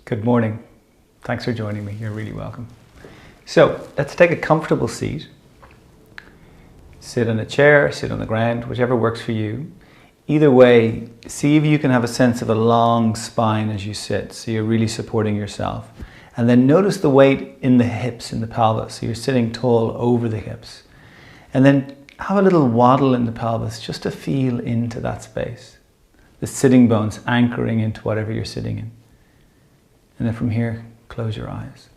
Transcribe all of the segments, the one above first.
Good morning. Thanks for joining me. You're really welcome. So let's take a comfortable seat. Sit in a chair, sit on the ground, whichever works for you. Either way, see if you can have a sense of a long spine as you sit, so you're really supporting yourself. And then notice the weight in the hips, in the pelvis, so you're sitting tall over the hips. And then have a little waddle in the pelvis just to feel into that space. The sitting bones anchoring into whatever you're sitting in. And then from here, close your eyes.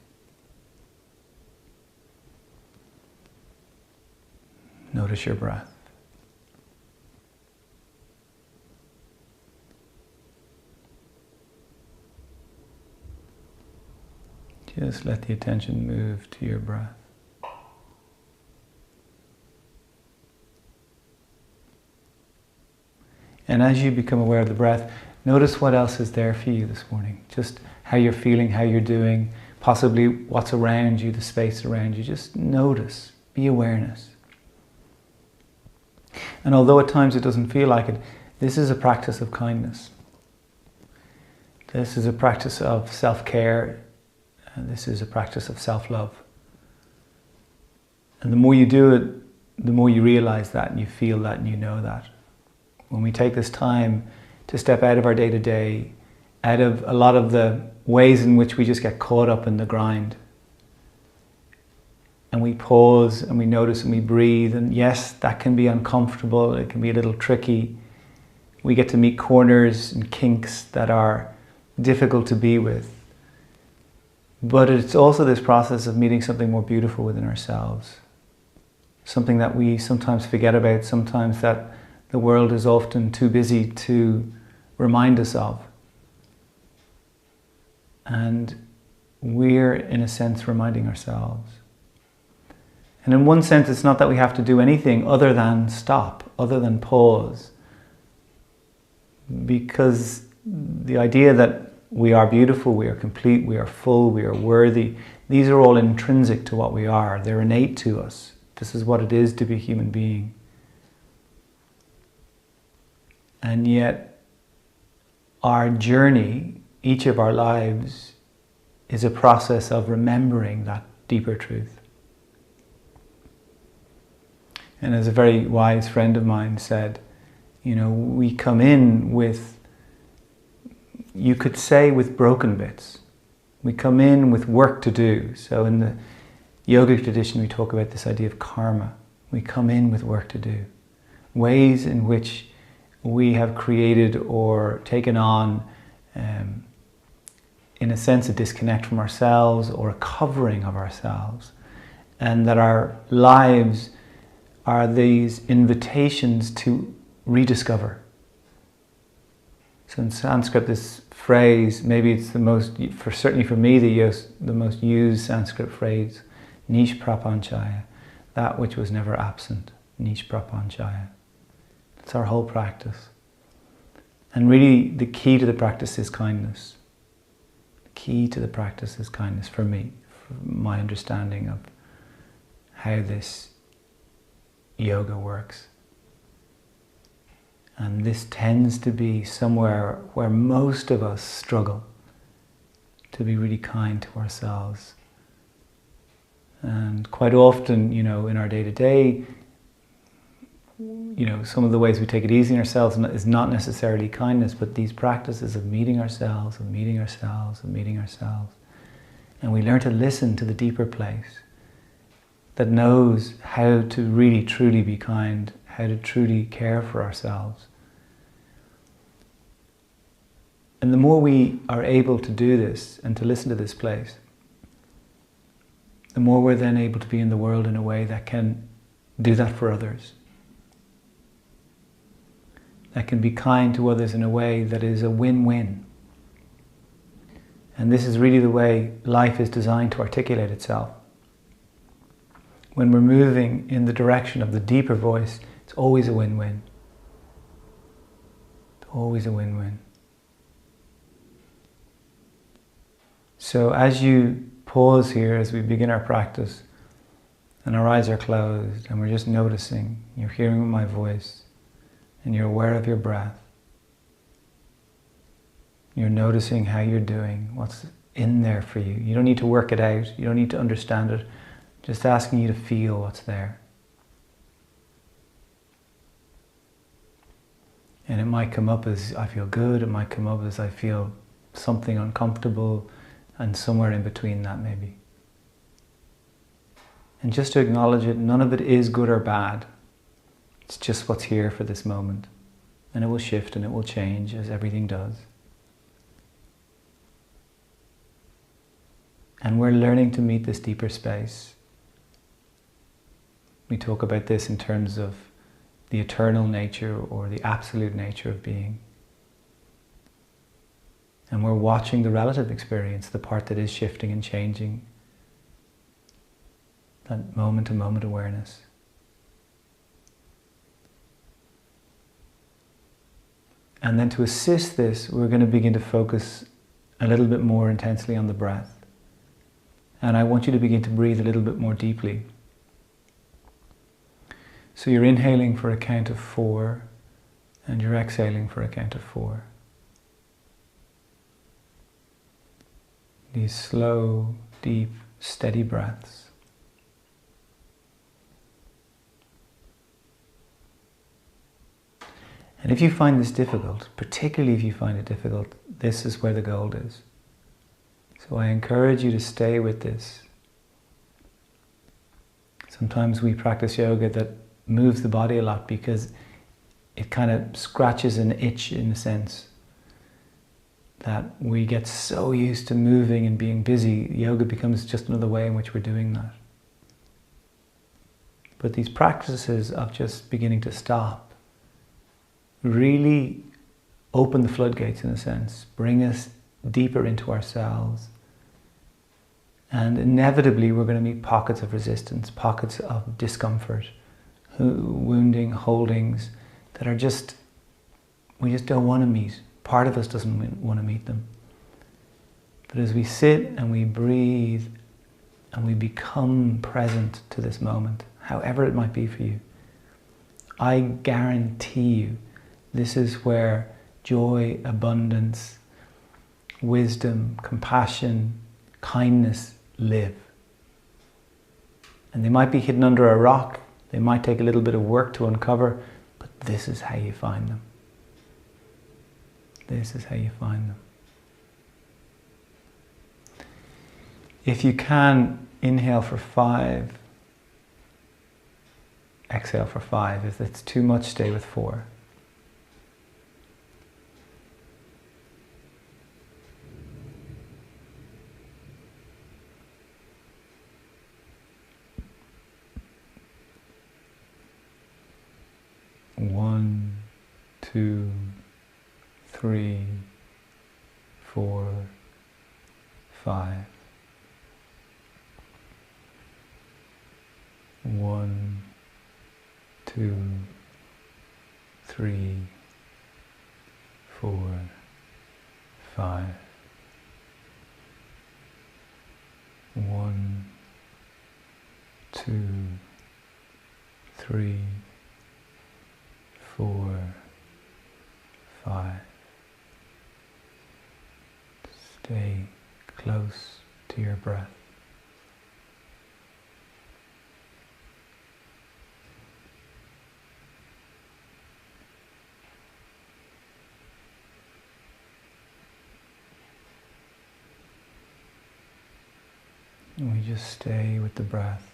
Notice your breath. Just let the attention move to your breath. And as you become aware of the breath, notice what else is there for you this morning. Just how you're feeling, how you're doing, possibly what's around you, the space around you. Just notice, be awareness. And although at times it doesn't feel like it, this is a practice of kindness. This is a practice of self-care. And this is a practice of self-love. And the more you do it, the more you realize that and you feel that and you know that. When we take this time to step out of our day-to-day, out of a lot of the ways in which we just get caught up in the grind, and we pause and we notice and we breathe, and yes, that can be uncomfortable, it can be a little tricky. We get to meet corners and kinks that are difficult to be with. But it's also this process of meeting something more beautiful within ourselves. Something that we sometimes forget about, sometimes that the world is often too busy to remind us of. And we're, in a sense, reminding ourselves. And in one sense, it's not that we have to do anything other than stop, other than pause. Because the idea that we are beautiful, we are complete, we are full, we are worthy, these are all intrinsic to what we are. They're innate to us. This is what it is to be a human being. And yet, our journey, each of our lives, is a process of remembering that deeper truth. And as a very wise friend of mine said, you know, we come in with, you could say, with broken bits. We come in with work to do. So in the yogic tradition, we talk about this idea of karma. We come in with work to do. Ways in which we have created or taken on, in a sense, a disconnect from ourselves or a covering of ourselves. And that our lives are these invitations to rediscover. So in Sanskrit, this phrase, maybe it's the most, certainly for me, the most used Sanskrit phrase, Nish Prapanchaya, that which was never absent, Nish Prapanchaya. It's our whole practice. And really the key to the practice is kindness. The key to the practice is kindness for me, for my understanding of how this yoga works. And this tends to be somewhere where most of us struggle to be really kind to ourselves. And quite often, you know, in our day-to-day, you know, some of the ways we take it easy on ourselves is not necessarily kindness, but these practices of meeting ourselves, of meeting ourselves, of meeting ourselves. And we learn to listen to the deeper place that knows how to really truly be kind, how to truly care for ourselves. And the more we are able to do this and to listen to this place, the more we're then able to be in the world in a way that can do that for others. That can be kind to others in a way that is a win-win. And this is really the way life is designed to articulate itself. When we're moving in the direction of the deeper voice, it's always a win-win. It's always a win-win. So as you pause here, as we begin our practice, and our eyes are closed, and we're just noticing, you're hearing my voice, and you're aware of your breath. You're noticing how you're doing, in there for you. You don't need to work it out. You don't need to understand it. Just asking you to feel what's there. And it might come up as I feel good. It might come up as I feel something uncomfortable, and somewhere in between that maybe. And just to acknowledge it, none of it is good or bad. It's just what's here for this moment. And it will shift and it will change as everything does. And we're learning to meet this deeper space. We talk about this in terms of the eternal nature or the absolute nature of being. And we're watching the relative experience, the part that is shifting and changing. That moment-to-moment awareness. And then to assist this, we're going to begin to focus a little bit more intensely on the breath. And I want you to begin to breathe a little bit more deeply. So you're inhaling for a count of 4, and you're exhaling for a count of 4. These slow, deep, steady breaths. And if you find this difficult, particularly if you find it difficult, this is where the gold is. So I encourage you to stay with this. Sometimes we practice yoga that moves the body a lot because it kind of scratches an itch, in a sense, that we get so used to moving and being busy, yoga becomes just another way in which we're doing that. But these practices of just beginning to stop really open the floodgates, in a sense, bring us deeper into ourselves. And inevitably we're going to meet pockets of resistance, pockets of discomfort, wounding, holdings that are just, we just don't want to meet. Part of us doesn't want to meet them. But as we sit and we breathe and we become present to this moment, however it might be for you, I guarantee you this is where joy, abundance, wisdom, compassion, kindness live. And they might be hidden under a rock, they might take a little bit of work to uncover, but this is how you find them. This is how you find them. If you can, inhale for 5, exhale for 5. If it's too much, stay with 4. One, 2, 3, 4, 5. 1, 2, 3, 4, 5. 1, 2, 3, 4, 5. Stay close to your breath. And we just stay with the breath.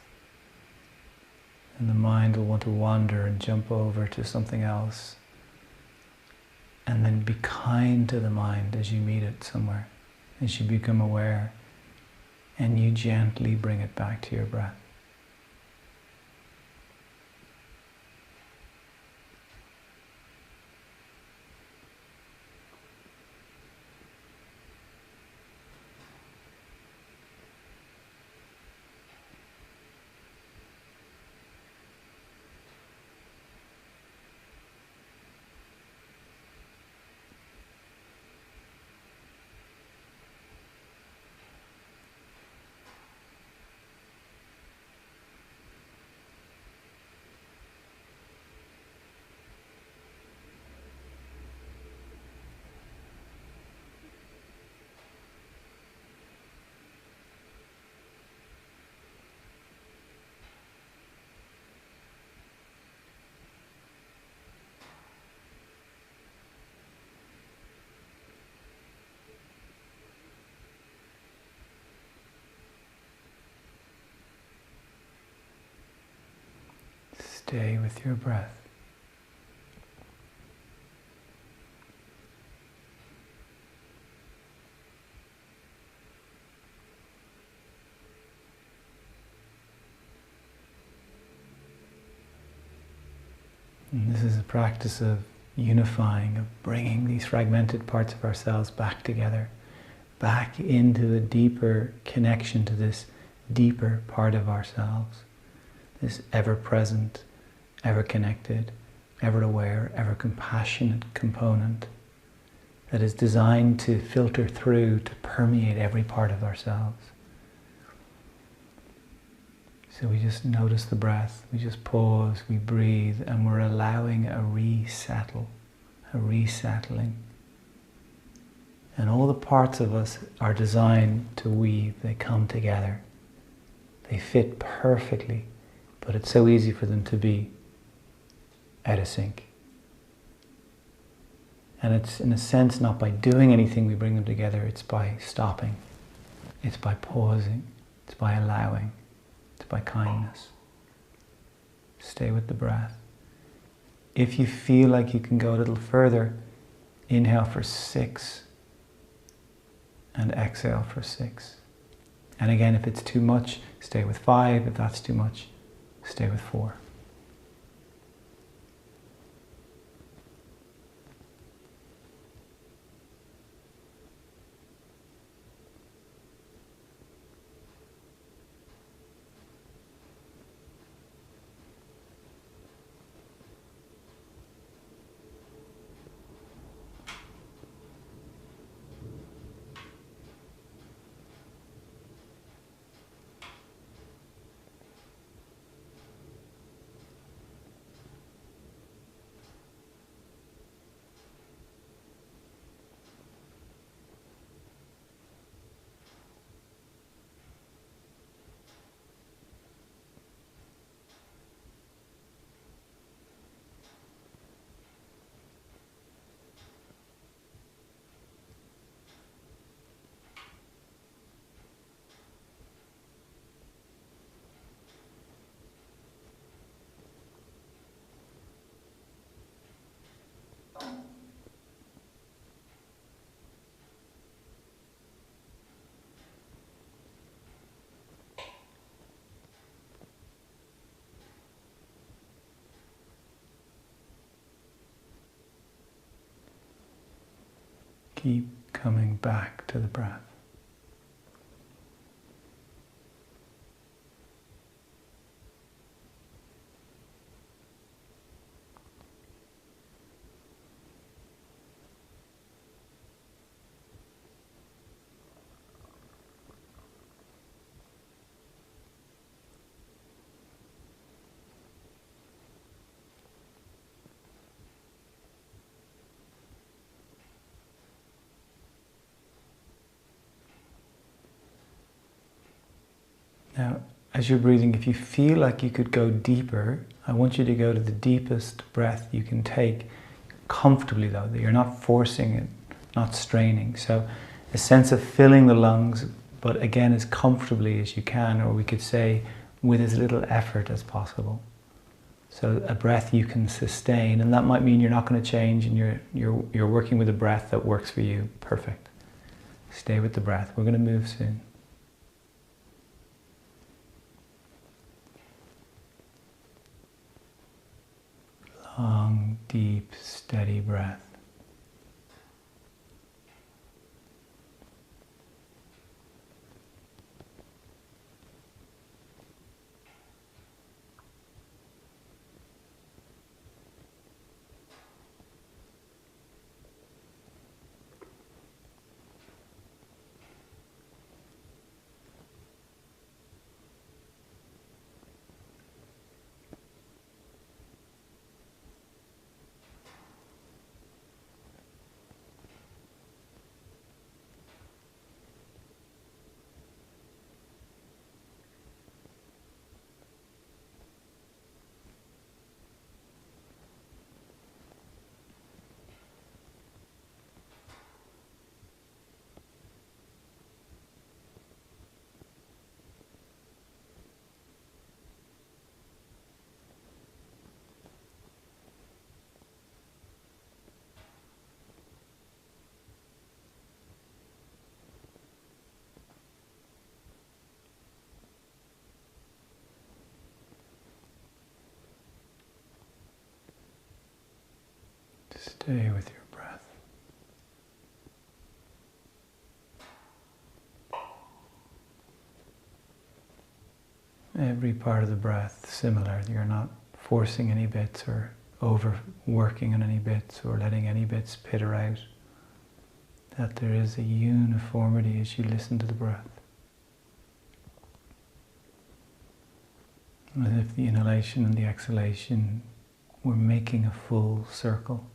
And the mind will want to wander and jump over to something else. And then be kind to the mind as you meet it somewhere, as you become aware, and you gently bring it back to your breath. Stay with your breath. And this is a practice of unifying, of bringing these fragmented parts of ourselves back together, back into a deeper connection to this deeper part of ourselves, this ever-present, ever-connected, ever-aware, ever-compassionate component that is designed to filter through, to permeate every part of ourselves. So we just notice the breath, we just pause, we breathe, and we're allowing a resettling. And all the parts of us are designed to weave, they come together. They fit perfectly, but it's so easy for them to be out of sync. And it's, in a sense, not by doing anything we bring them together, it's by stopping, it's by pausing, it's by allowing. By kindness. Stay with the breath. If you feel like you can go a little further, inhale for 6 and exhale for 6. And again, if it's too much, stay with 5. If that's too much, stay with 4. Keep coming back to the breath. Now, as you're breathing, if you feel like you could go deeper, I want you to go to the deepest breath you can take, comfortably though, that you're not forcing it, not straining. So a sense of filling the lungs, but again as comfortably as you can, or we could say with as little effort as possible. So a breath you can sustain, and that might mean you're not going to change and you're working with a breath that works for you. Perfect. Stay with the breath. We're going to move soon. Long, deep, steady breath. Stay with your breath. Every part of the breath similar. You're not forcing any bits or overworking on any bits or letting any bits pitter out. That there is a uniformity as you listen to the breath. As if the inhalation and the exhalation were making a full circle.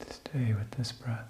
Stay with this breath.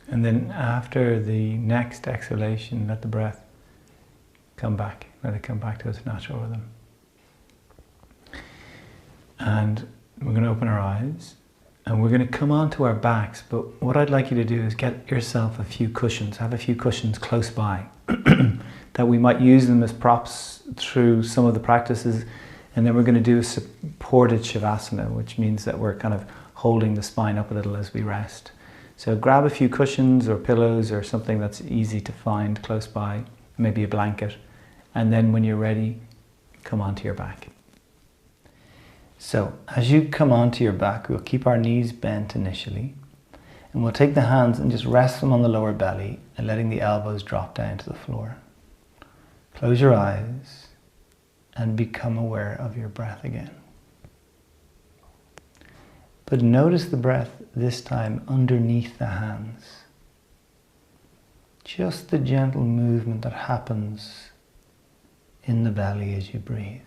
And then after the next exhalation, let the breath come back. Let it come back to its natural rhythm. And we're going to open our eyes and we're going to come onto our backs. But what I'd like you to do is get yourself a few cushions. Have a few cushions close by that we might use them as props through some of the practices. And then we're going to do a supported Shavasana, which means that we're kind of holding the spine up a little as we rest. So grab a few cushions or pillows or something that's easy to find close by, maybe a blanket, and then when you're ready, come onto your back. So as you come onto your back, we'll keep our knees bent initially, and we'll take the hands and just rest them on the lower belly and letting the elbows drop down to the floor. Close your eyes and become aware of your breath again. But notice the breath this time underneath the hands. Just the gentle movement that happens in the belly as you breathe.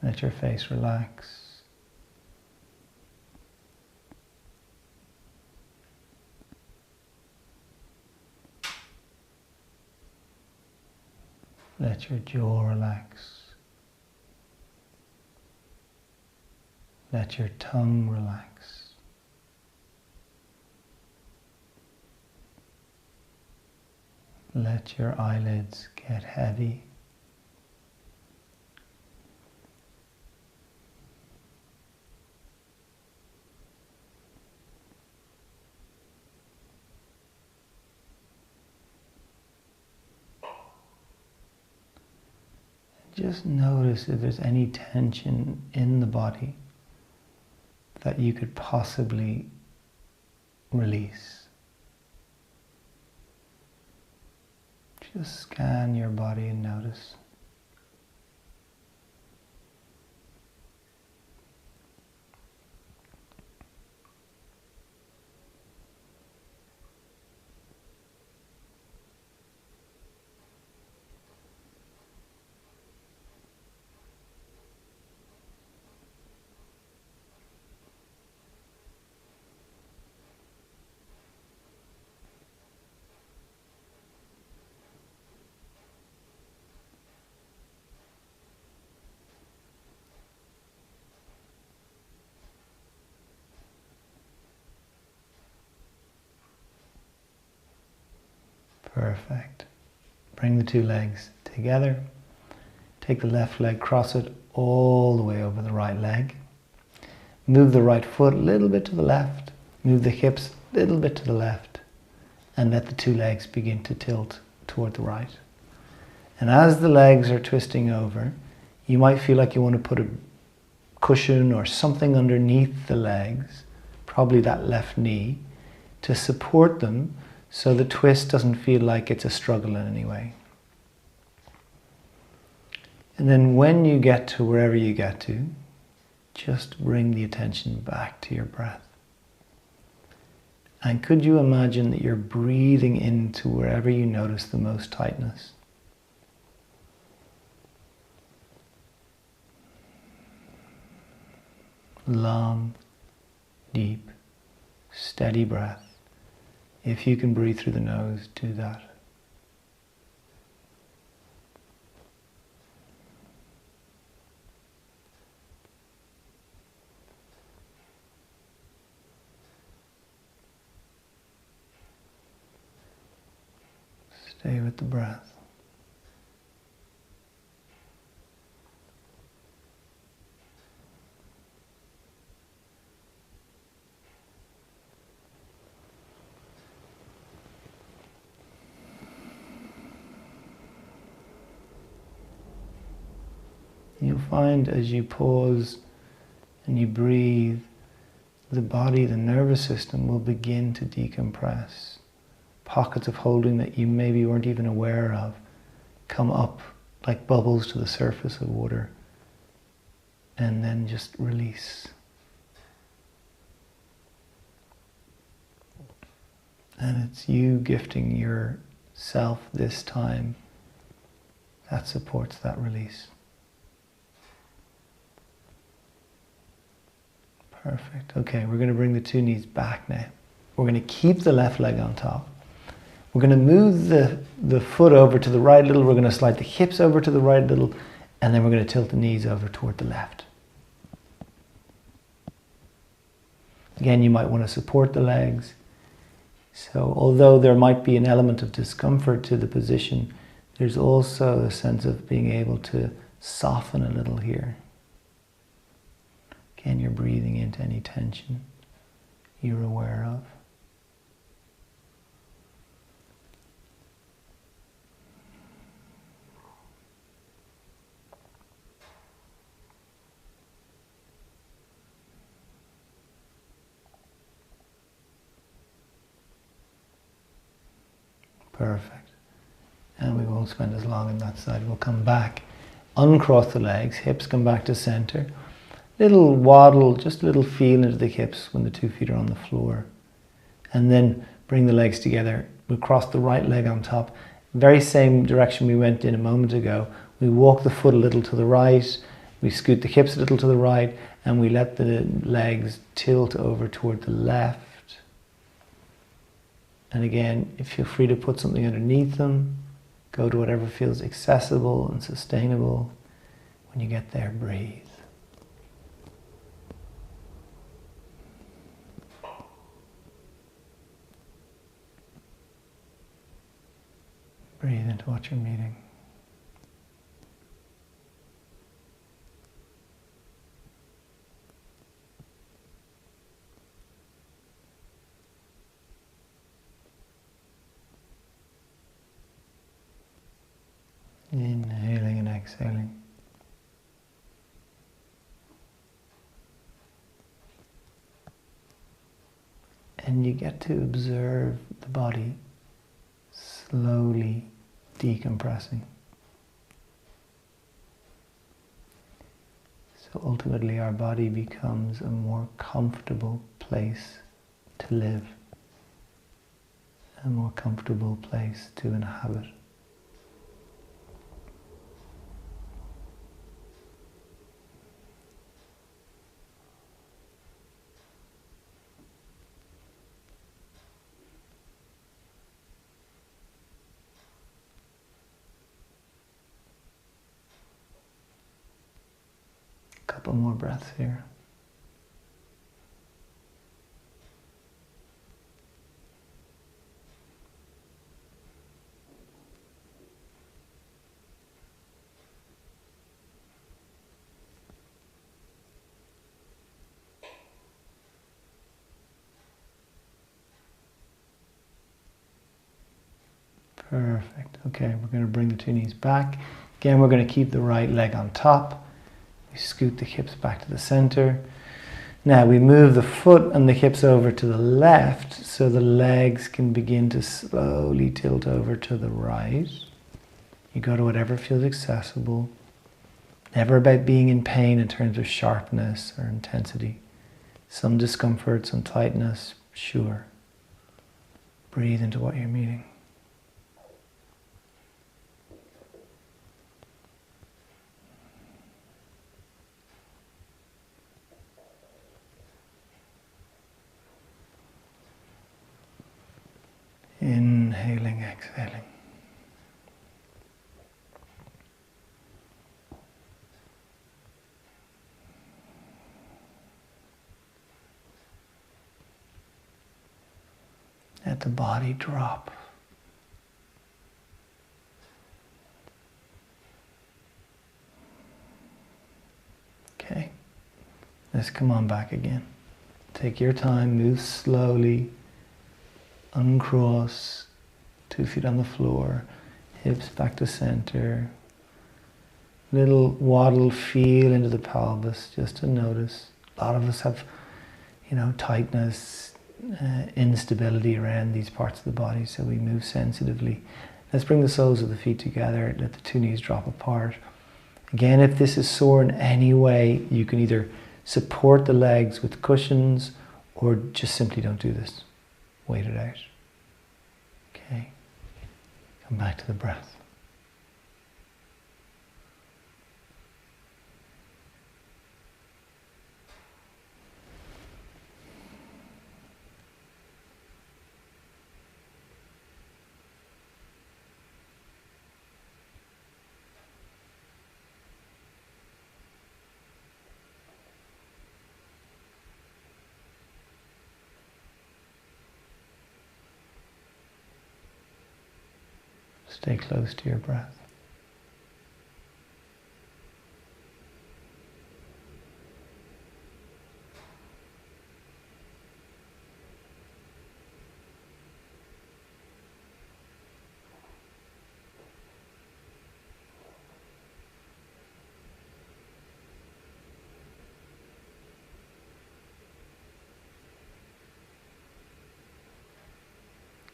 Let your face relax. Let your jaw relax. Let your tongue relax. Let your eyelids get heavy. Just notice if there's any tension in the body that you could possibly release. Just scan your body and notice. Perfect. Bring the two legs together. Take the left leg, cross it all the way over the right leg. Move the right foot a little bit to the left. Move the hips a little bit to the left. And let the two legs begin to tilt toward the right. And as the legs are twisting over, you might feel like you want to put a cushion or something underneath the legs, probably that left knee, to support them so the twist doesn't feel like it's a struggle in any way. And then when you get to wherever you get to, just bring the attention back to your breath. And could you imagine that you're breathing into wherever you notice the most tightness? Long, deep, steady breath. If you can breathe through the nose, do that. Stay with the breath. You'll find as you pause and you breathe, the body, the nervous system will begin to decompress. Pockets of holding that you maybe weren't even aware of come up like bubbles to the surface of water and then just release. And it's you gifting yourself this time that supports that release. Perfect. Okay, we're going to bring the two knees back now. We're going to keep the left leg on top. We're going to move the foot over to the right a little. We're going to slide the hips over to the right a little. And then we're going to tilt the knees over toward the left. Again, you might want to support the legs. So although there might be an element of discomfort to the position, there's also a sense of being able to soften a little here. Again, you're breathing into any tension you're aware of. Perfect. And we won't spend as long on that side. We'll come back, uncross the legs, hips come back to center. Little waddle, just a little feel into the hips when the 2 feet are on the floor. And then bring the legs together. We'll cross the right leg on top. Very same direction we went in a moment ago. We walk the foot a little to the right. We scoot the hips a little to the right. And we let the legs tilt over toward the left. And again, feel free to put something underneath them. Go to whatever feels accessible and sustainable. When you get there, breathe. Breathe into what you're meeting. Inhaling and exhaling. And you get to observe the body slowly decompressing. So ultimately our body becomes a more comfortable place to live, a more comfortable place to inhabit. Couple more breaths here. Perfect. Okay, we're going to bring the two knees back. Again, we're going to keep the right leg on top. We scoot the hips back to the center. Now we move the foot and the hips over to the left so the legs can begin to slowly tilt over to the right. You go to whatever feels accessible. Never about being in pain in terms of sharpness or intensity. Some discomfort, some tightness, sure. Breathe into what you're meeting. Inhaling, exhaling. Let the body drop. Okay, let's come on back again. Take your time, move slowly, uncross, 2 feet on the floor, hips back to center. Little waddle feel into the pelvis just to notice. A lot of us have, tightness, instability around these parts of the body, so we move sensitively. Let's bring the soles of the feet together, let the two knees drop apart. Again, if this is sore in any way, you can either support the legs with cushions or just simply don't do this. Wait it out. Okay. Come back to the breath. Stay close to your breath.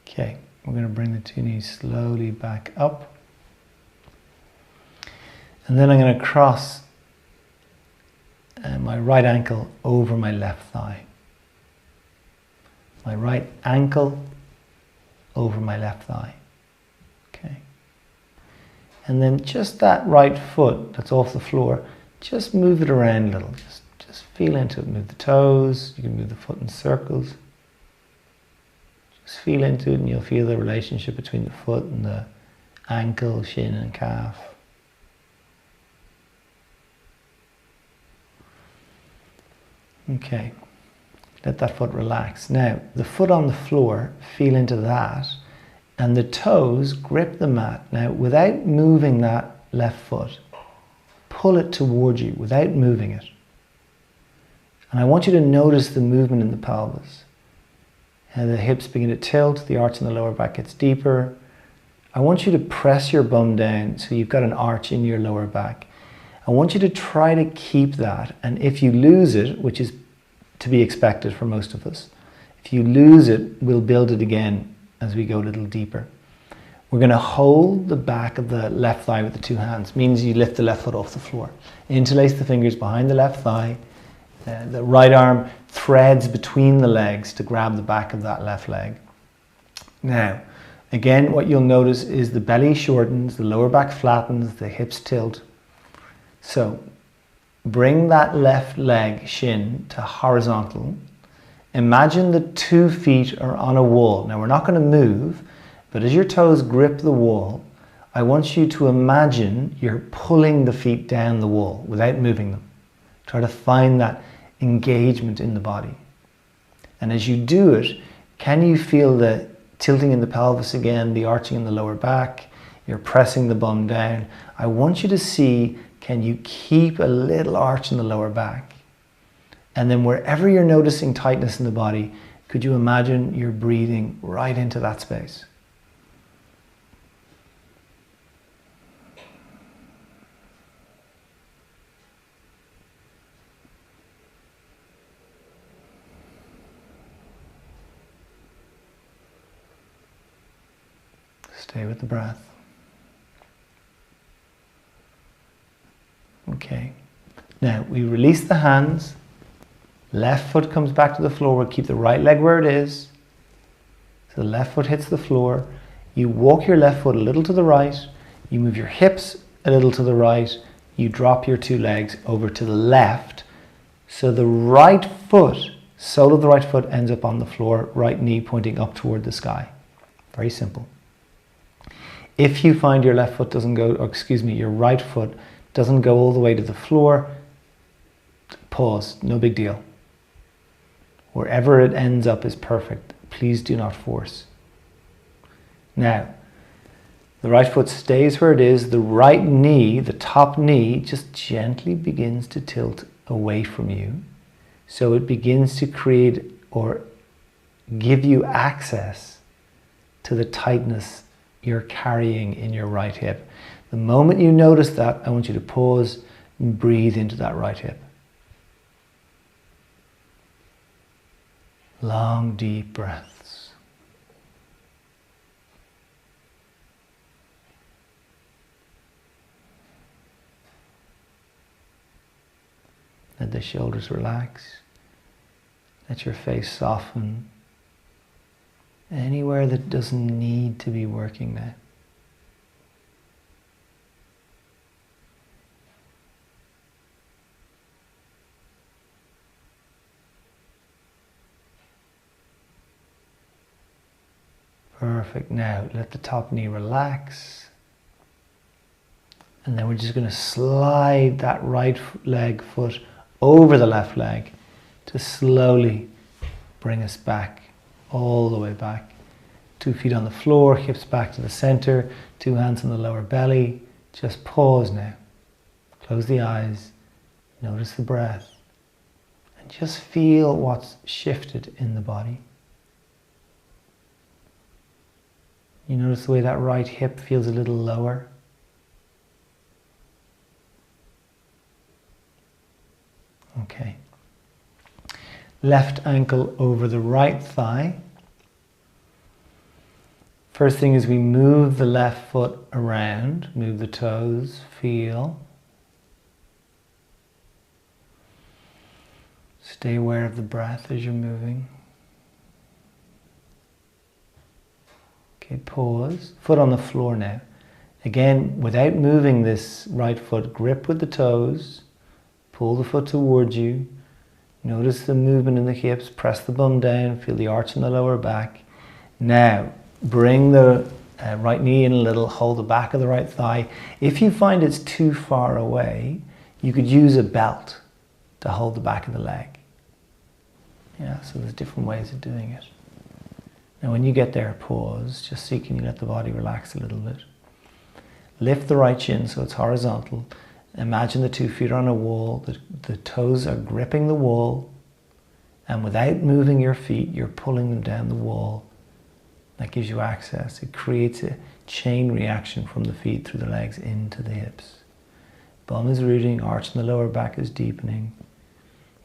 Okay. We're going to bring the two knees slowly back up. And then I'm going to cross my right ankle over my left thigh. My right ankle over my left thigh. Okay. And then just that right foot that's off the floor, just move it around a little. Just feel into it. Move the toes. You can move the foot in circles. Just feel into it and you'll feel the relationship between the foot and the ankle, shin and calf. Okay, let that foot relax. Now, the foot on the floor, feel into that, and the toes grip the mat. Now, without moving that left foot, pull it towards you without moving it. And I want you to notice the movement in the pelvis. And the hips begin to tilt, the arch in the lower back gets deeper. I want you to press your bum down so you've got an arch in your lower back. I want you to try to keep that, and if you lose it, which is to be expected for most of us, if you lose it, we'll build it again as we go a little deeper. We're going to hold the back of the left thigh with the two hands, means you lift the left foot off the floor. Interlace the fingers behind the left thigh. The right arm threads between the legs to grab the back of that left leg. Now, again, what you'll notice is the belly shortens, the lower back flattens, the hips tilt. So, bring that left leg shin to horizontal. Imagine the 2 feet are on a wall. Now, we're not going to move, but as your toes grip the wall, I want you to imagine you're pulling the feet down the wall without moving them. Try to find that engagement in the body. And as you do it, can you feel the tilting in the pelvis again, the arching in the lower back? You're pressing the bum down. I want you to see, can you keep a little arch in the lower back? And then wherever you're noticing tightness in the body, could you imagine you're breathing right into that space? Stay with the breath. Okay. Now we release the hands. Left foot comes back to the floor. We'll keep the right leg where it is. So the left foot hits the floor. You walk your left foot a little to the right. You move your hips a little to the right. You drop your two legs over to the left. So the right foot, sole of the right foot ends up on the floor, right knee pointing up toward the sky. Very simple. If you find your left foot doesn't go, or excuse me, your right foot doesn't go all the way to the floor, pause, no big deal. Wherever it ends up is perfect. Please do not force. Now, the right foot stays where it is. The right knee, the top knee, just gently begins to tilt away from you. So it begins to create or give you access to the tightness you're carrying in your right hip. The moment you notice that, I want you to pause and breathe into that right hip. Long, deep breaths. Let the shoulders relax. Let your face soften. Anywhere that doesn't need to be working now. Perfect. Now let the top knee relax. And then we're just going to slide that right leg foot over the left leg to slowly bring us back, all the way back. 2 feet on the floor, hips back to the center, 2 hands on the lower belly. Just pause now. Close the eyes. Notice the breath. And just feel what's shifted in the body. You notice the way that right hip feels a little lower. Okay. Left ankle over the right thigh. First thing is we move the left foot around, move the toes, feel. Stay aware of the breath as you're moving. Okay, pause. Foot on the floor now. Again, without moving this right foot, grip with the toes. Pull the foot towards you. Notice the movement in the hips. Press the bum down. Feel the arch in the lower back. Now, bring the right knee in a little. Hold the back of the right thigh. If you find it's too far away, you could use a belt to hold the back of the leg. Yeah, so there's different ways of doing it. Now when you get there, pause. Just see, can you let the body relax a little bit. Lift the right shin so it's horizontal. Imagine the 2 feet are on a wall. The toes are gripping the wall. And without moving your feet, you're pulling them down the wall. That gives you access. It creates a chain reaction from the feet through the legs into the hips. Bum is rooting, arch in the lower back is deepening.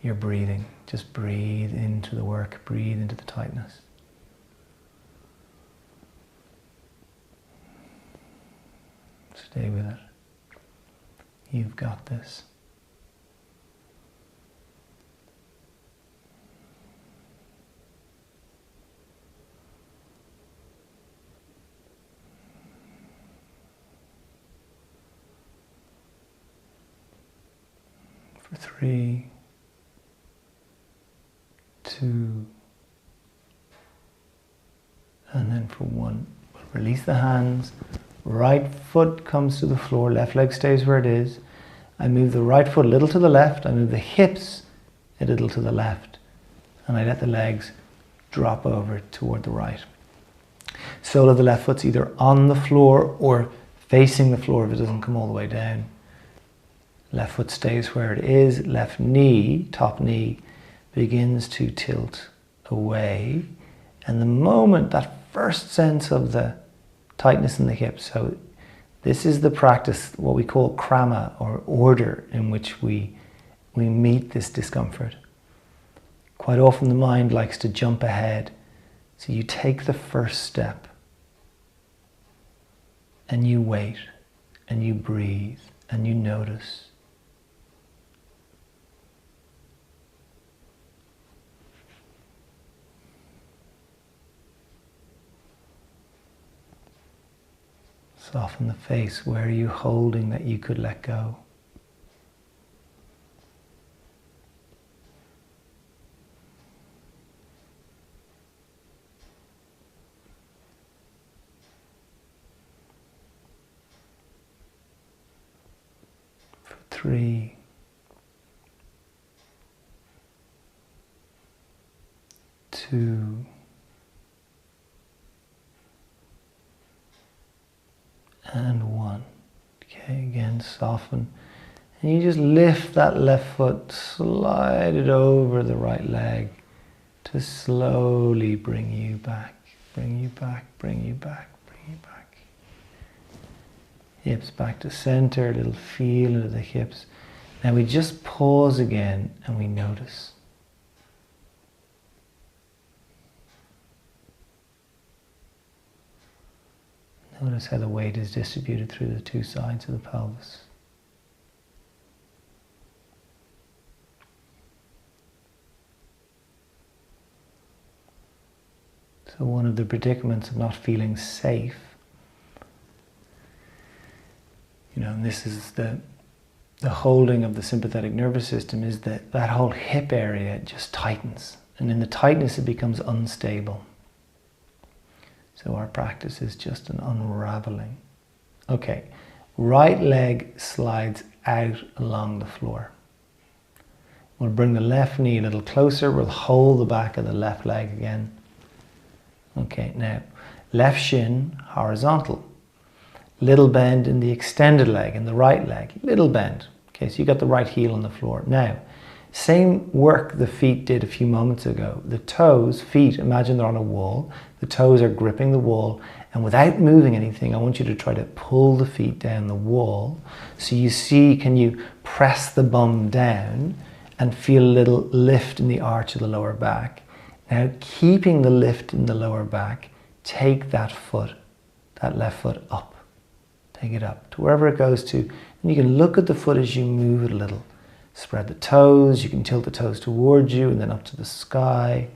You're breathing. Just breathe into the work. Breathe into the tightness. Stay with it. You've got this. For 3, 2, and then for 1. Release the hands. Right foot comes to the floor, left leg stays where it is. I move the right foot a little to the left, I move the hips a little to the left, and I let the legs drop over toward the right. Sole of the left foot's either on the floor or facing the floor if it doesn't come all the way down. Left foot stays where it is, left knee, top knee, begins to tilt away. And the moment, that first sense of the tightness in the hips. So this is the practice, what we call krama, or order, in which we meet this discomfort. Quite often the mind likes to jump ahead. So you take the first step. and you wait, and you breathe, and you notice. Soften the face. Where are you holding that you could let go? For 3, 2, and 1. Okay, again, soften. And you just lift that left foot, slide it over the right leg to slowly bring you back, bring you back, bring you back, bring you back. Hips back to center, a little feel into the hips. Now we just pause again and we notice. Notice how the weight is distributed through the 2 sides of the pelvis. So one of the predicaments of not feeling safe, and this is the holding of the sympathetic nervous system, is that whole hip area just tightens. And in the tightness it becomes unstable. So our practice is just an unraveling. Okay, right leg slides out along the floor. We'll bring the left knee a little closer. We'll hold the back of the left leg again. Okay, now left shin horizontal. Little bend in the extended leg, in the right leg. Little bend. Okay, so you got the right heel on the floor. Now, same work the feet did a few moments ago. The toes, feet, imagine they're on a wall. The toes are gripping the wall, and without moving anything, I want you to try to pull the feet down the wall. So you see, can you press the bum down and feel a little lift in the arch of the lower back? Now, keeping the lift in the lower back, take that foot, that left foot up. Take it up to wherever it goes to. And you can look at the foot as you move it a little. Spread the toes, you can tilt the toes towards you and then up to the sky.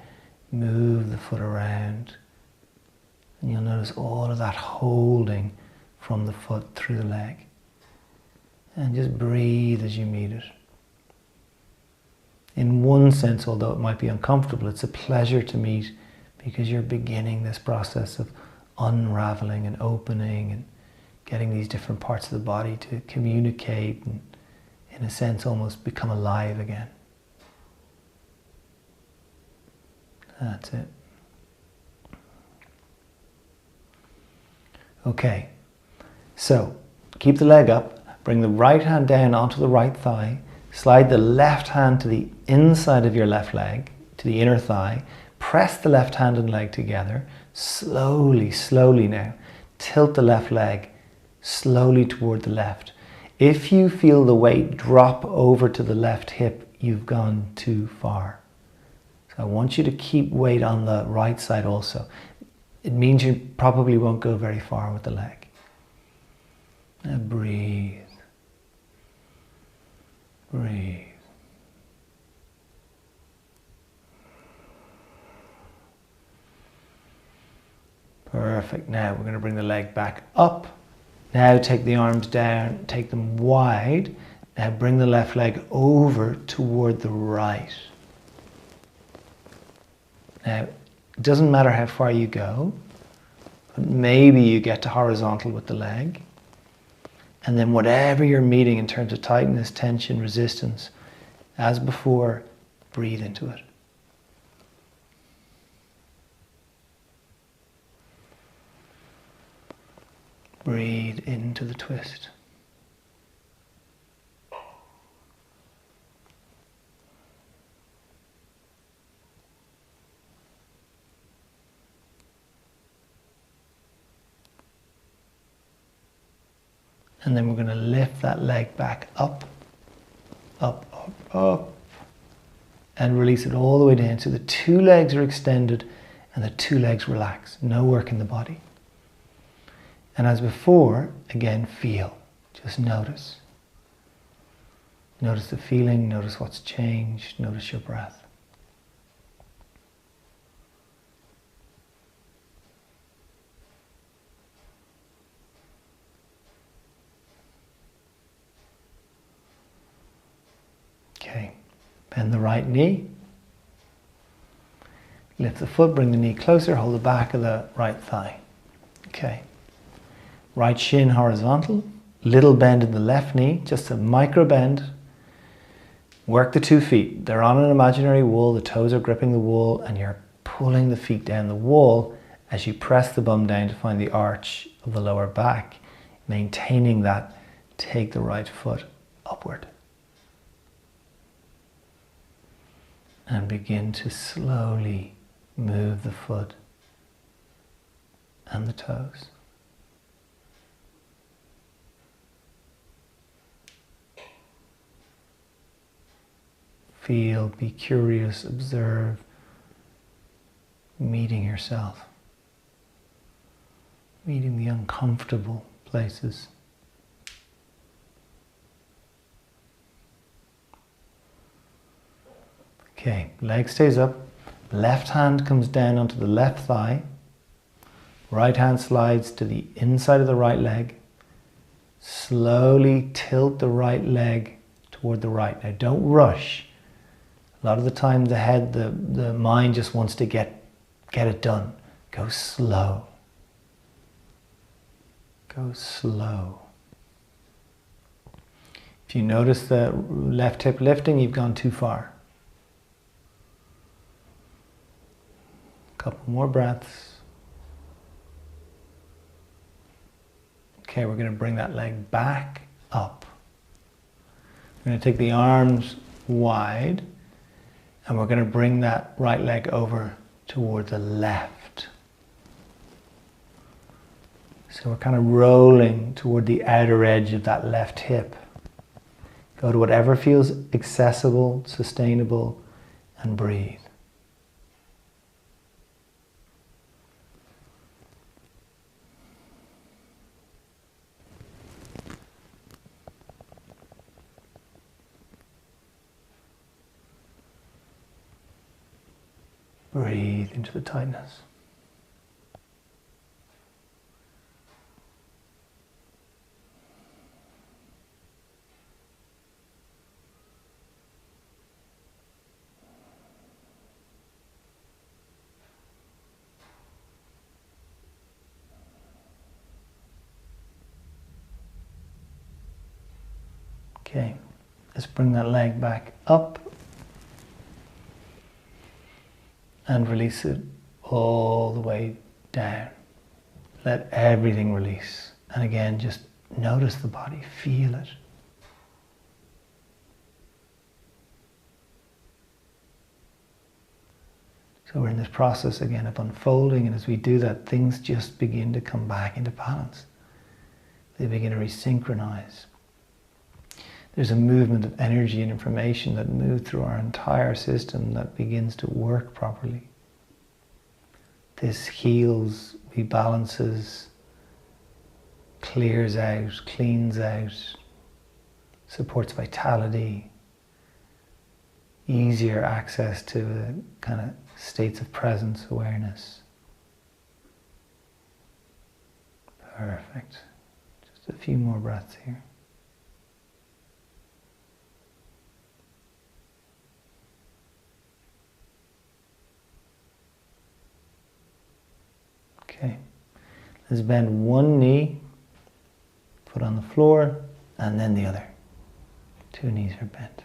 Move the foot around. And you'll notice all of that holding from the foot through the leg. And just breathe as you meet it. In one sense, although it might be uncomfortable, it's a pleasure to meet because you're beginning this process of unraveling and opening and getting these different parts of the body to communicate and, in a sense, almost become alive again. That's it. Okay, so keep the leg up, bring the right hand down onto the right thigh, slide the left hand to the inside of your left leg, to the inner thigh, press the left hand and leg together, slowly, slowly now, tilt the left leg slowly toward the left. If you feel the weight drop over to the left hip, you've gone too far. So I want you to keep weight on the right side also. It means you probably won't go very far with the leg. Now breathe. Breathe. Perfect. Now we're going to bring the leg back up. Now take the arms down, take them wide. Now bring the left leg over toward the right. Now, it doesn't matter how far you go, but maybe you get to horizontal with the leg. And then whatever you're meeting in terms of tightness, tension, resistance, as before, breathe into it. Breathe into the twist. And then we're going to lift that leg back up, up, up, up, and release it all the way down. So the 2 legs are extended and the 2 legs relax. No work in the body. And as before, again, feel. Just notice. Notice the feeling, notice what's changed, notice your breath. Okay, bend the right knee. Lift the foot, bring the knee closer, hold the back of the right thigh. Okay. Right shin horizontal, little bend in the left knee, just a micro bend. Work the 2 feet. They're on an imaginary wall, the toes are gripping the wall, and you're pulling the feet down the wall as you press the bum down to find the arch of the lower back. Maintaining that, take the right foot upward. And begin to slowly move the foot and the toes. Feel, be curious, observe, meeting yourself, meeting the uncomfortable places. Okay, leg stays up, left hand comes down onto the left thigh, right hand slides to the inside of the right leg, slowly tilt the right leg toward the right. Now don't rush. A lot of the time the head, the mind just wants to get it done. Go slow. Go slow. If you notice the left hip lifting, you've gone too far. Couple more breaths. Okay, we're going to bring that leg back up. We're going to take the arms wide and we're going to bring that right leg over toward the left. So we're kind of rolling toward the outer edge of that left hip. Go to whatever feels accessible, sustainable, and breathe. Breathe into the tightness. Okay, let's bring that leg back up and release it all the way down. Let everything release. And again, just notice the body, feel it. So we're in this process again of unfolding, and as we do that, things just begin to come back into balance. They begin to resynchronize. There's a movement of energy and information that moves through our entire system that begins to work properly. This heals, rebalances, clears out, cleans out, supports vitality, easier access to the kind of states of presence, awareness. Perfect. Just a few more breaths here. Okay, let's bend one knee, foot on the floor, and then the other. 2 knees are bent.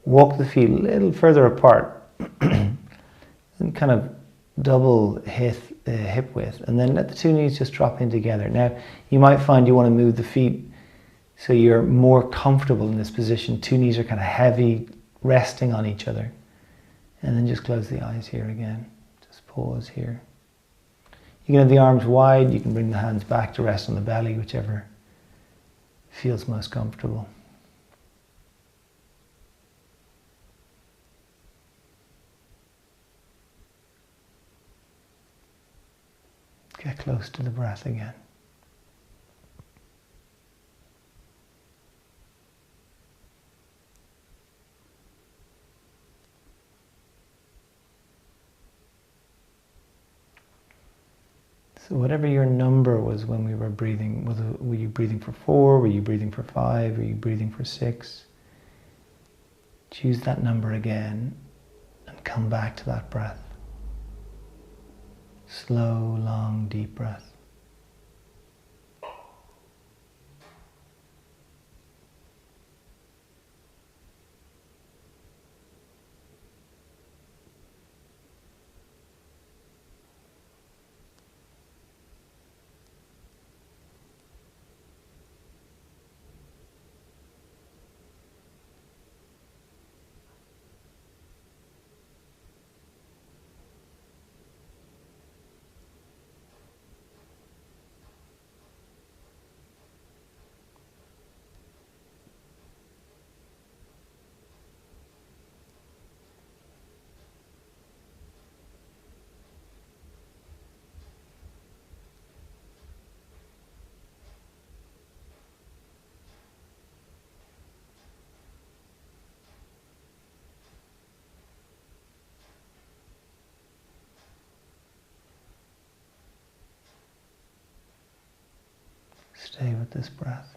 Walk the feet a little further apart, and kind of double hip width, and then let the 2 knees just drop in together. Now, you might find you want to move the feet so you're more comfortable in this position. 2 knees are kind of heavy, resting on each other. And then just close the eyes here again. Just pause here. You can have the arms wide, you can bring the hands back to rest on the belly, whichever feels most comfortable. Get close to the breath again. So whatever your number was when we were breathing, were you breathing for 4, were you breathing for 5, were you breathing for 6? Choose that number again and come back to that breath. Slow, long, deep breath. Stay with this breath.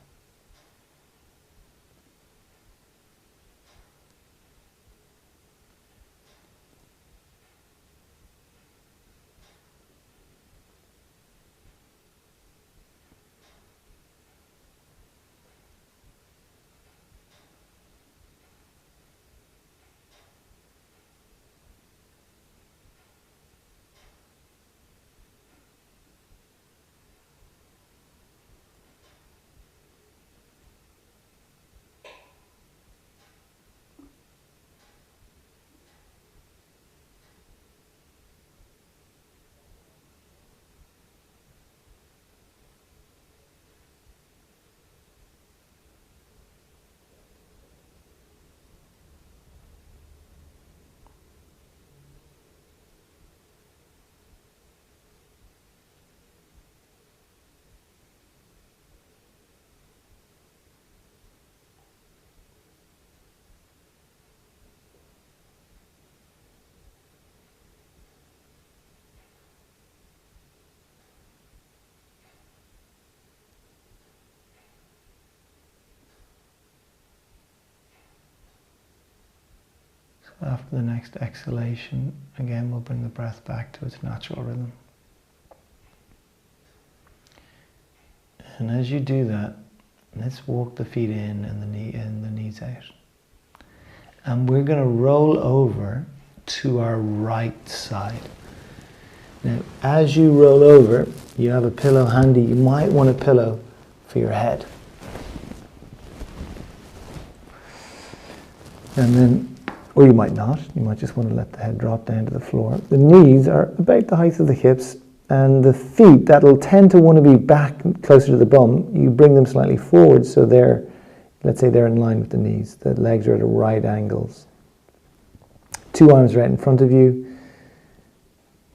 After the next exhalation, again we'll bring the breath back to its natural rhythm. And as you do that, let's walk the feet in and the knees out. And we're going to roll over to our right side. Now, as you roll over, you have a pillow handy. You might want a pillow for your head. And then, or you might not. You might just want to let the head drop down to the floor. The knees are about the height of the hips, and the feet, that'll tend to want to be back closer to the bum. You bring them slightly forward so they're, let's say they're in line with the knees. The legs are at right angles. 2 arms right in front of you.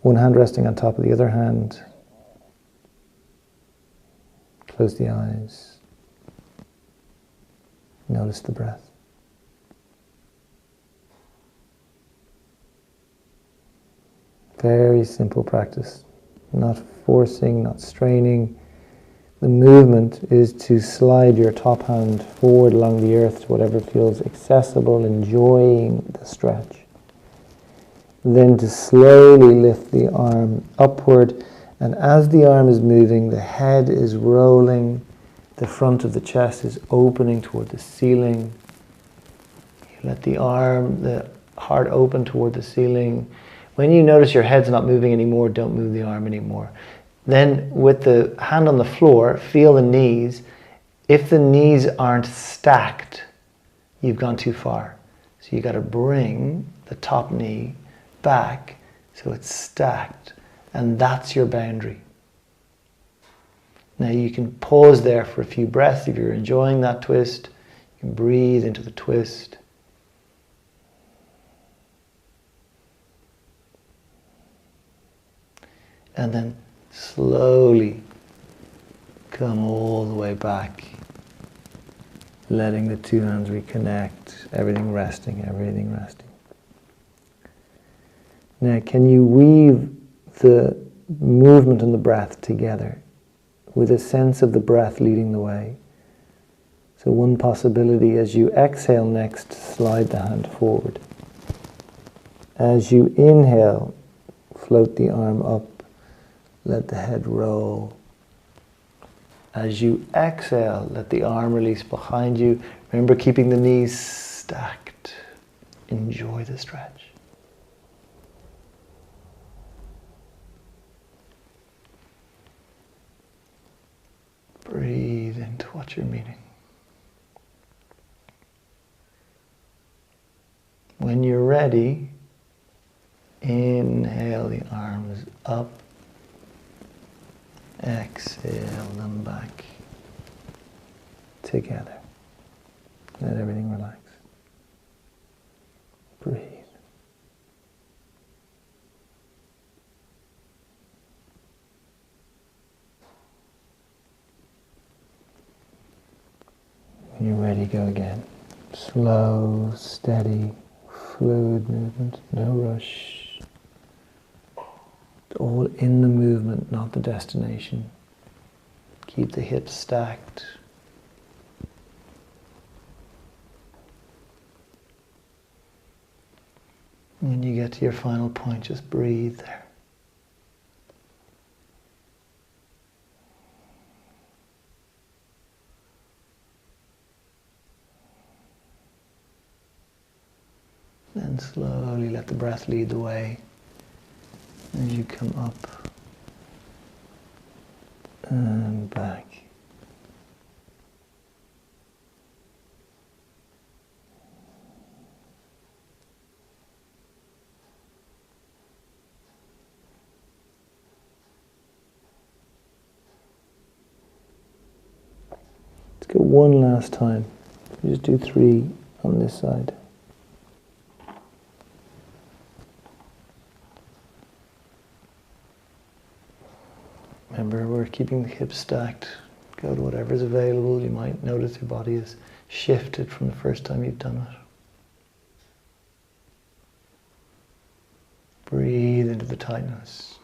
1 hand resting on top of the other hand. Close the eyes. Notice the breath. Very simple practice. Not forcing, not straining. The movement is to slide your top hand forward along the earth to whatever feels accessible, enjoying the stretch. Then to slowly lift the arm upward, and as the arm is moving, the head is rolling, the front of the chest is opening toward the ceiling. You let the heart open toward the ceiling. When you notice your head's not moving anymore, don't move the arm anymore. Then with the hand on the floor, feel the knees. If the knees aren't stacked, you've gone too far. So you got to bring the top knee back so it's stacked, and that's your boundary. Now you can pause there for a few breaths if you're enjoying that twist. You can breathe into the twist. And then Slowly come all the way back, letting the two hands reconnect, everything resting, everything resting. Now, can you weave the movement and the breath together with a sense of the breath leading the way? So one possibility, as you exhale next, slide the hand forward. As you inhale, float the arm up, let the head roll. As you exhale, let the arm release behind you. Remember, keeping the knees stacked. Enjoy the stretch. Breathe into what you're meeting. When you're ready, inhale the arms up. Exhale them back together. Let everything relax. Breathe. When you're ready, go again. Slow, steady, fluid movement, no rush. All in the movement, not the destination. Keep the hips stacked. When you get to your final point, just breathe there. Then slowly let the breath lead the way. As you come up and back. Let's go one last time. You just do 3 on this side. Remember, we're keeping the hips stacked. Go to whatever's available. You might notice your body has shifted from the first time you've done it. Breathe into the tightness.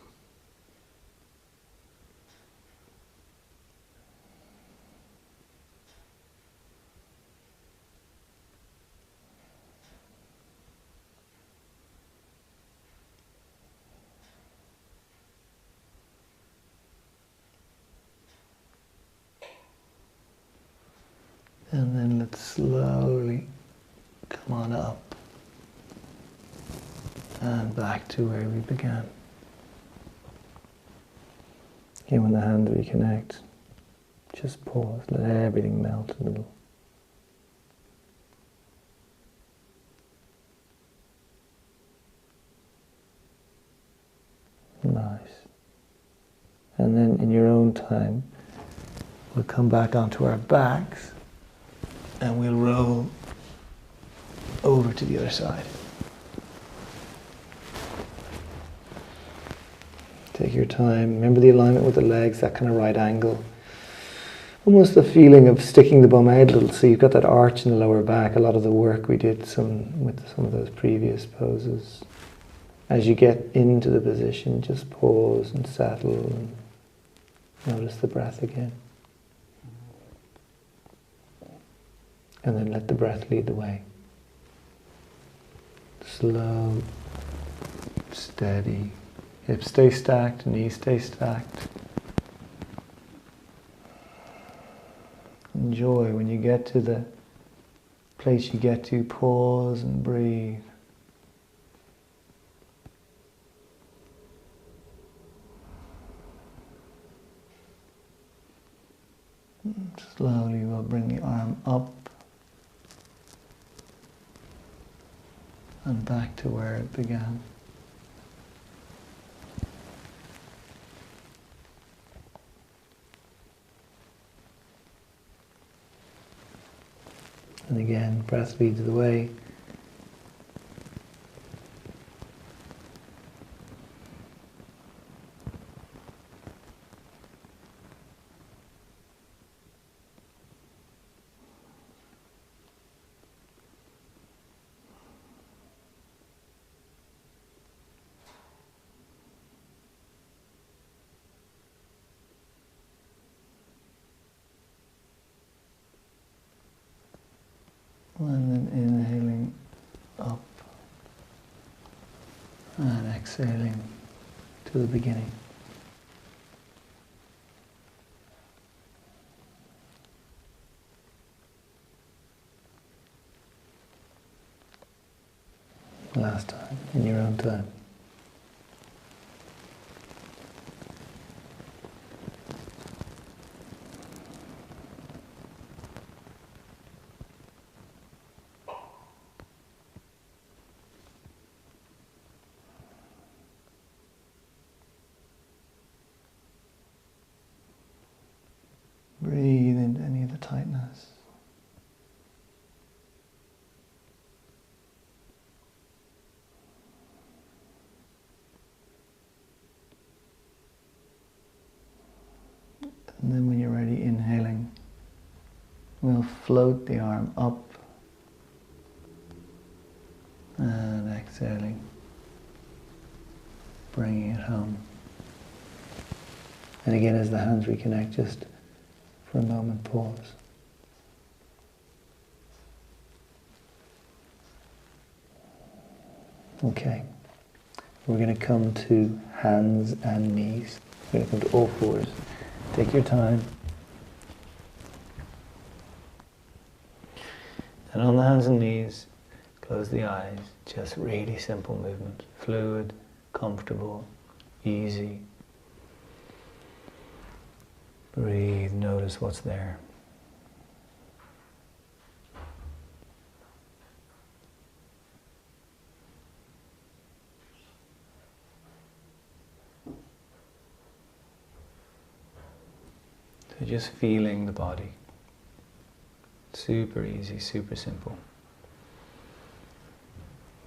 And then let's slowly come on up and back to where we began. Again, when the hands reconnect, just pause, let everything melt a little. Nice. And then in your own time, we'll come back onto our backs and we'll roll over to the other side. Take your time. Remember the alignment with the legs, that kind of right angle. Almost the feeling of sticking the bum out a little, so you've got that arch in the lower back. A lot of the work we did with some of those previous poses. As you get into the position, just pause and settle and notice the breath again. And then let the breath lead the way. Slow, steady. Hips stay stacked, knees stay stacked. Enjoy when you get to the place you get to, pause and breathe. Slowly we'll bring the arm up and back to where it began. And again, breath leads the way. And exhaling to the beginning. Last time, in your own time. Breathe into any of the tightness. And then when you're ready, inhaling, we'll float the arm up and exhaling, bringing it home. And again, as the hands reconnect, just for a moment, pause. Okay, we're going to come to hands and knees. We're going to come to all fours. Take your time. And on the hands and knees, close the eyes. Just really simple movement. Fluid, comfortable, easy. Breathe, notice what's there. So just feeling the body. Super easy, super simple.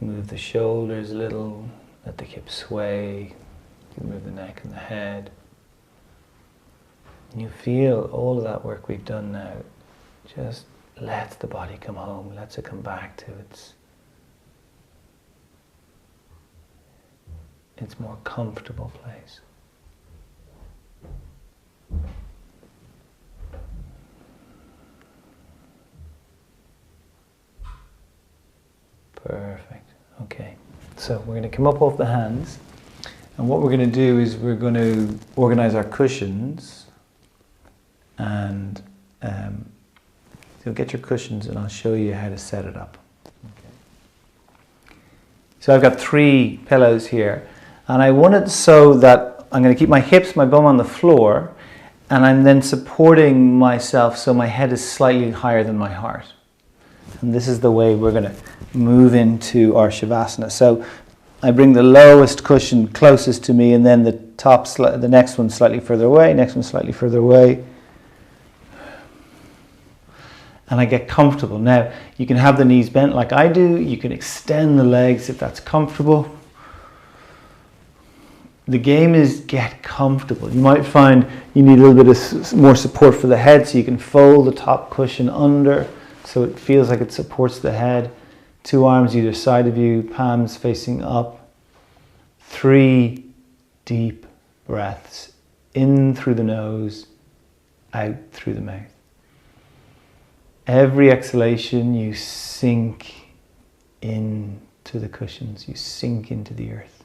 Move the shoulders a little, let the hips sway. You can move the neck and the head. And you feel all of that work we've done now just lets the body come home, lets it come back to its more comfortable place. Perfect. Okay. So we're going to come up off the hands, and what we're going to do is we're going to organize our cushions, and so get your cushions and I'll show you how to set it up. Okay. So I've got 3 pillows here, and I want it so that I'm going to keep my hips, my bum on the floor, and I'm then supporting myself so my head is slightly higher than my heart. And this is the way we're going to move into our Shavasana. So I bring the lowest cushion closest to me, and then the next one slightly further away, next one slightly further away. And I get comfortable. Now, you can have the knees bent like I do. You can extend the legs if that's comfortable. The game is get comfortable. You might find you need a little bit of more support for the head, so you can fold the top cushion under so it feels like it supports the head. 2 arms either side of you, palms facing up. 3 deep breaths. In through the nose, out through the mouth. Every exhalation you sink into the cushions, you sink into the earth.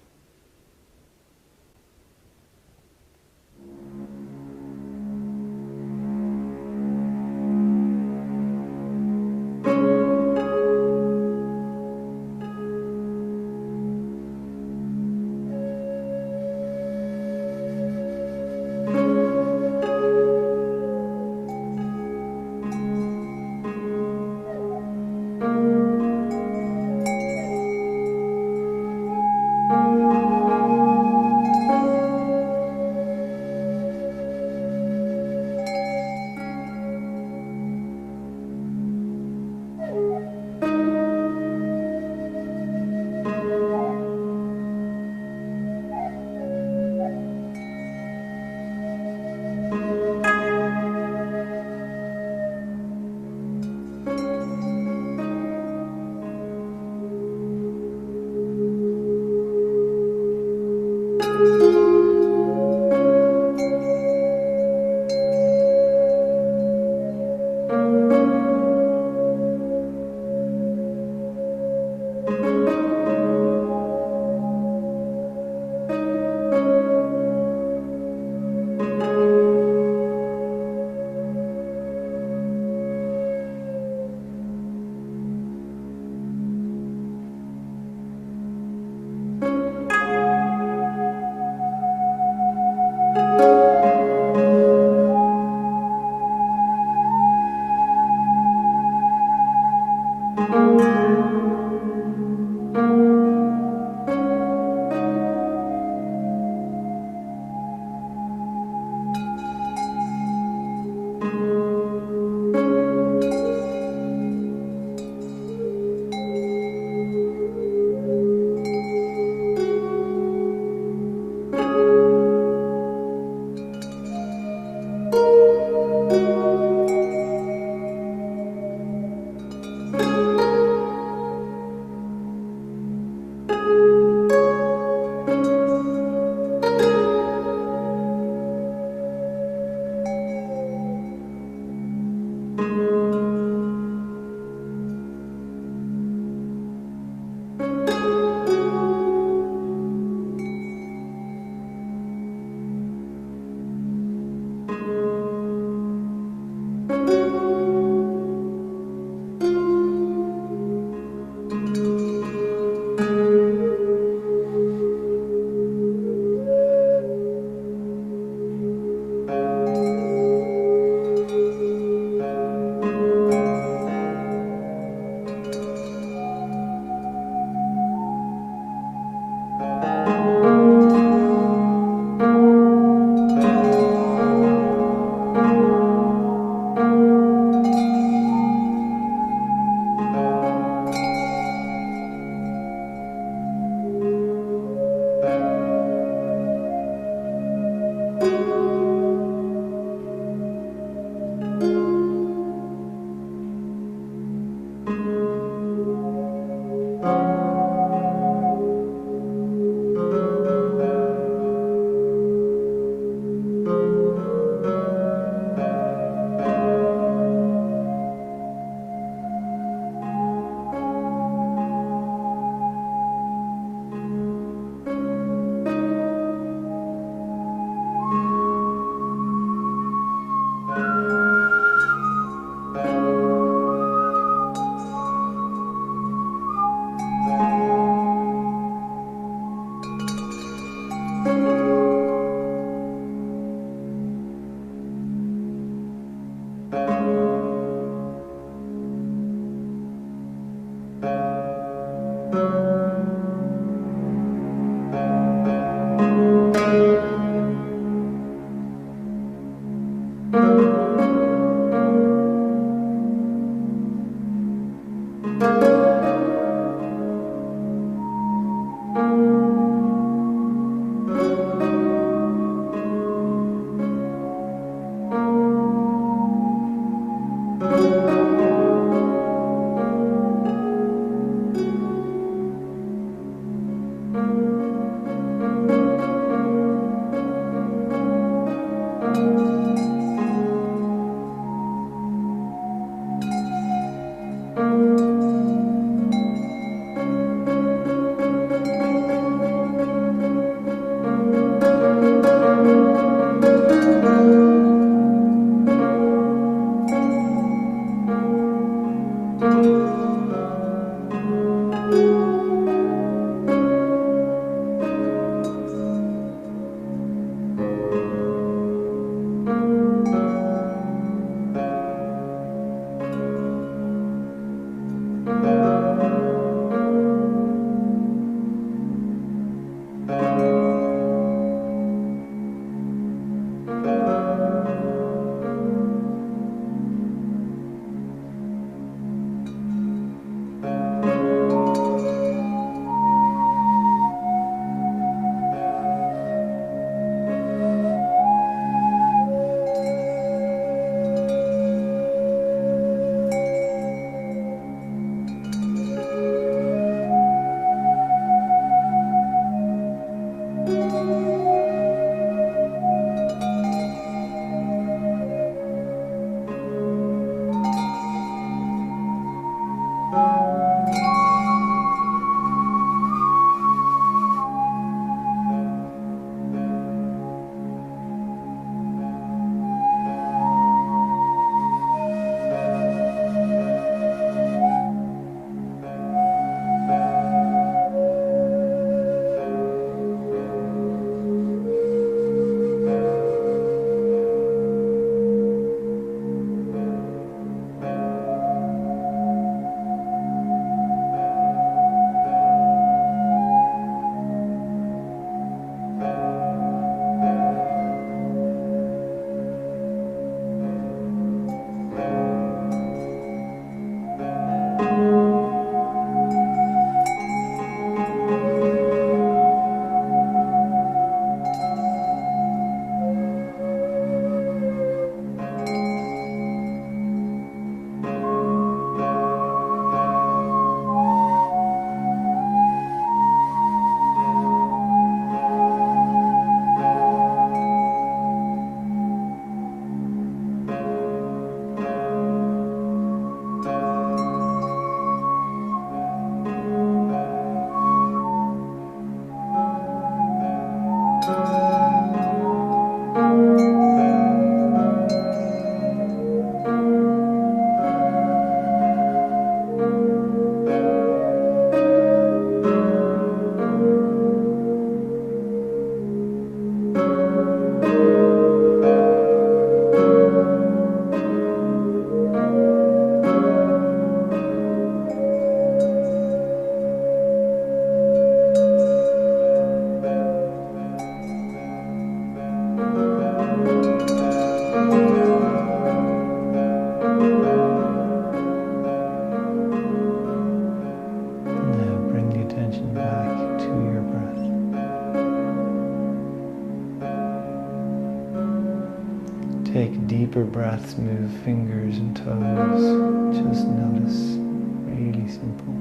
Take deeper breaths, move fingers and toes. Just notice, really simple.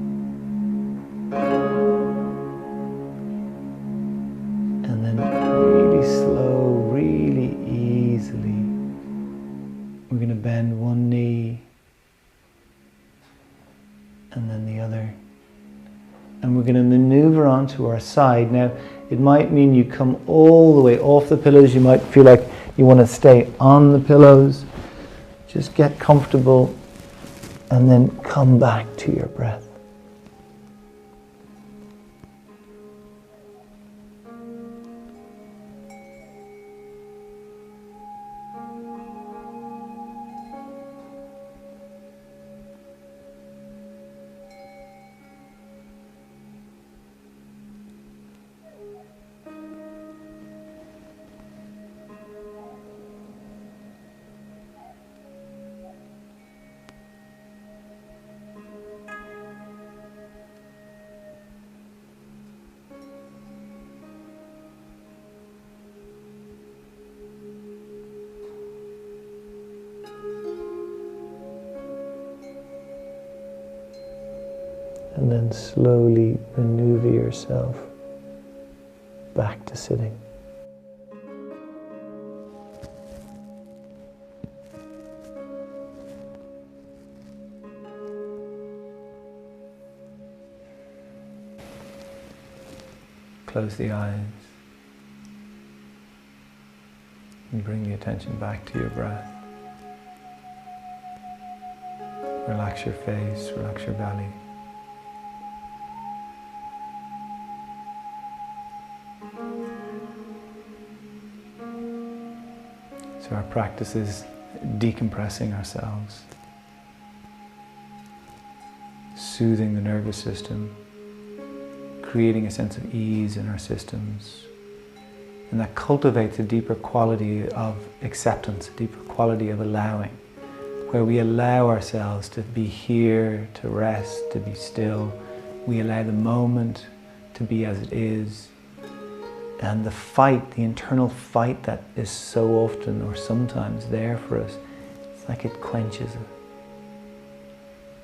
And then really slow, really easily, we're going to bend one knee and then the other. And we're going to maneuver onto our side. Now, it might mean you come all the way off the pillows. You might feel like you want to stay on the pillows. Just get comfortable and then come back to your breath. And then slowly maneuver yourself back to sitting. Close the eyes and bring the attention back to your breath. Relax your face, relax your belly. So our practice is decompressing ourselves, soothing the nervous system, creating a sense of ease in our systems. And that cultivates a deeper quality of acceptance, a deeper quality of allowing, where we allow ourselves to be here, to rest, to be still. We allow the moment to be as it is. And the fight, the internal fight that is so often or sometimes there for us, it's like it quenches it.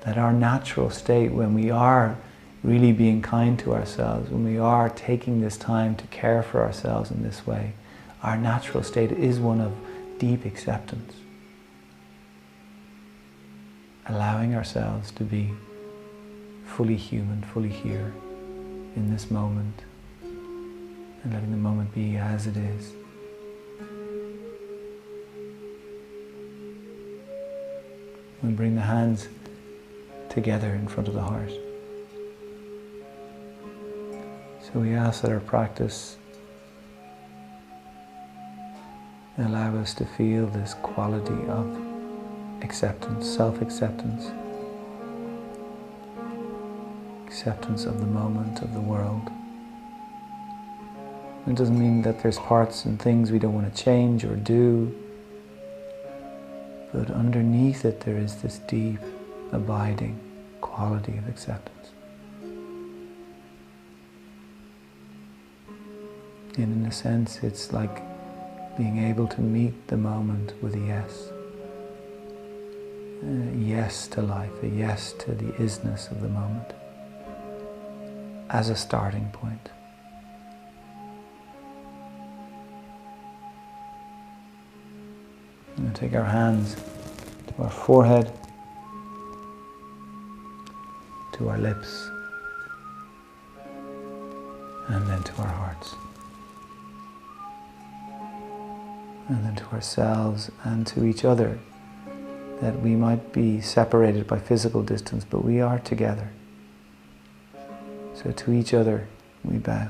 That our natural state, when we are really being kind to ourselves, when we are taking this time to care for ourselves in this way, our natural state is one of deep acceptance. Allowing ourselves to be fully human, fully here in this moment, and letting the moment be as it is. We bring the hands together in front of the heart. So we ask that our practice allow us to feel this quality of acceptance, self-acceptance, acceptance of the moment, of the world. It doesn't mean that there's parts and things we don't want to change or do, but underneath it there is this deep, abiding quality of acceptance. And in a sense, it's like being able to meet the moment with a yes. A yes to life, a yes to the isness of the moment as a starting point. And take our hands to our forehead, to our lips, and then to our hearts. And then to ourselves and to each other, that we might be separated by physical distance, but we are together. So to each other we bow.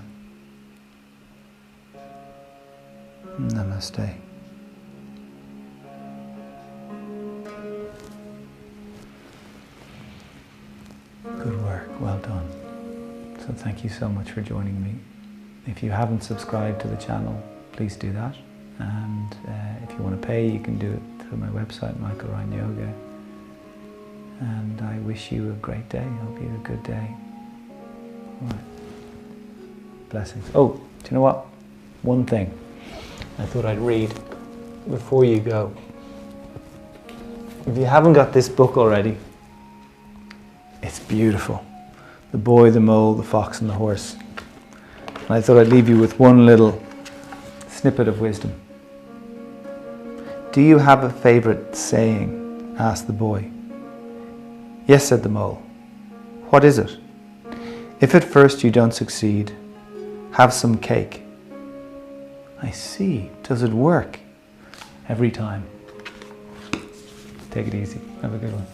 Namaste. Good work, well done. So thank you so much for joining me. If you haven't subscribed to the channel, please do that. And if you want to pay, you can do it through my website, Michael Ryan Yoga. And I wish you a great day. I hope you have a good day. All right. Blessings. Oh, do you know what? One thing I thought I'd read before you go. If you haven't got this book already, it's beautiful. The Boy, the Mole, the Fox and the Horse. And I thought I'd leave you with one little snippet of wisdom. Do you have a favorite saying? Asked the boy. Yes, said the mole. What is it? If at first you don't succeed, have some cake. I see. Does it work? Every time. Take it easy. Have a good one.